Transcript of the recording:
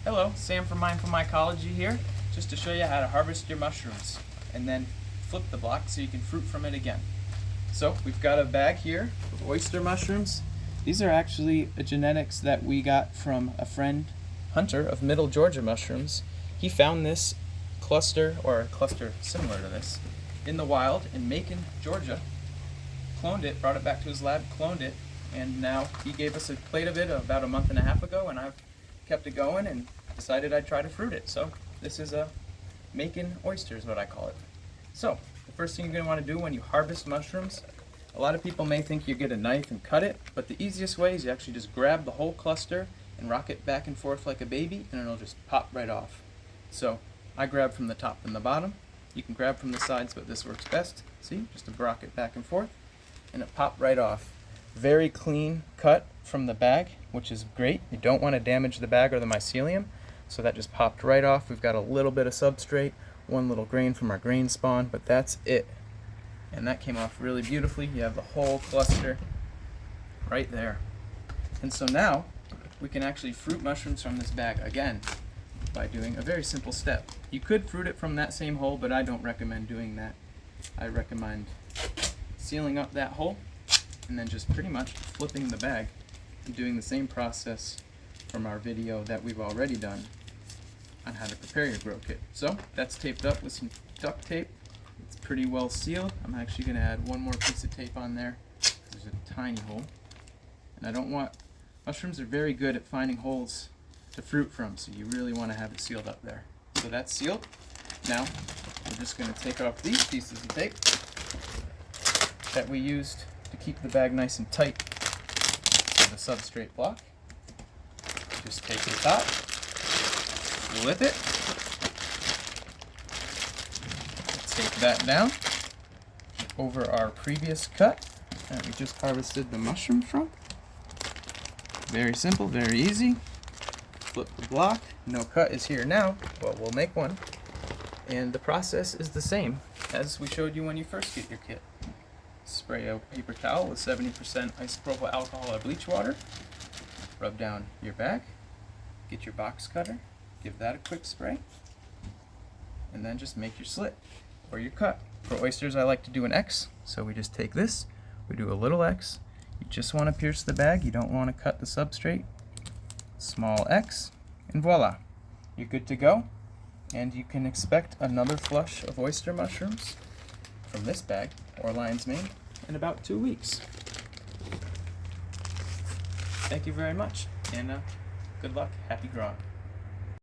Hello, Sam from Mindfull Mycology here, just to show you how to harvest your mushrooms and then flip the block so you can fruit from it again. So we've got a bag here of oyster mushrooms. These are actually genetics that we got from a friend, Hunter of Middle Georgia Mushrooms. He found this cluster, or a cluster similar to this, in the wild in Macon, Georgia, cloned it, brought it back to his lab, cloned it, and now he gave us a plate of it about a month and a half ago, and I've kept it going and decided I'd try to fruit it. So this is a Macon oyster is what I call it. So the first thing you're going to want to do when you harvest mushrooms, a lot of people may think you get a knife and cut it, but the easiest way is you actually just grab the whole cluster and rock it back and forth like a baby, and it'll just pop right off. So I grab from the top and the bottom. You can grab from the sides, but this works best. See, just to rock it back and forth, and it popped right off. Very clean cut from the bag, which is great. You don't want to damage the bag or the mycelium, so that just popped right off. We've got a little bit of substrate, one little grain from our grain spawn, but that's it. And that came off really beautifully. You have the whole cluster right there. And so now we can actually fruit mushrooms from this bag again by doing a very simple step. You could fruit it from that same hole, but I don't recommend doing that. I recommend sealing up that hole and then just pretty much flipping the bag and doing the same process from our video that we've already done on how to prepare your grow kit. So that's taped up with some duct tape. It's pretty well sealed. I'm actually going to add one more piece of tape on there. There's a tiny hole. And I don't want, mushrooms are very good at finding holes to fruit from, so you really want to have it sealed up there. So that's sealed. Now we're just going to take off these pieces of tape that we used to keep the bag nice and tight to the substrate block. Just take the top, flip it, take that down over our previous cut that we just harvested the mushroom from. Very simple, very easy. Flip the block. No cut is here now, but we'll make one. And the process is the same as we showed you when you first get your kit. Spray a paper towel with 70% isopropyl alcohol or bleach water. Rub down your bag. Get your box cutter. Give that a quick spray. And then just make your slit or your cut. For oysters, I like to do an X. So we just take this, we do a little X. You just want to pierce the bag. You don't want to cut the substrate. Small X, and voila. You're good to go. And you can expect another flush of oyster mushrooms from this bag or lion's mane in about 2 weeks. Thank you very much, and good luck. Happy growing.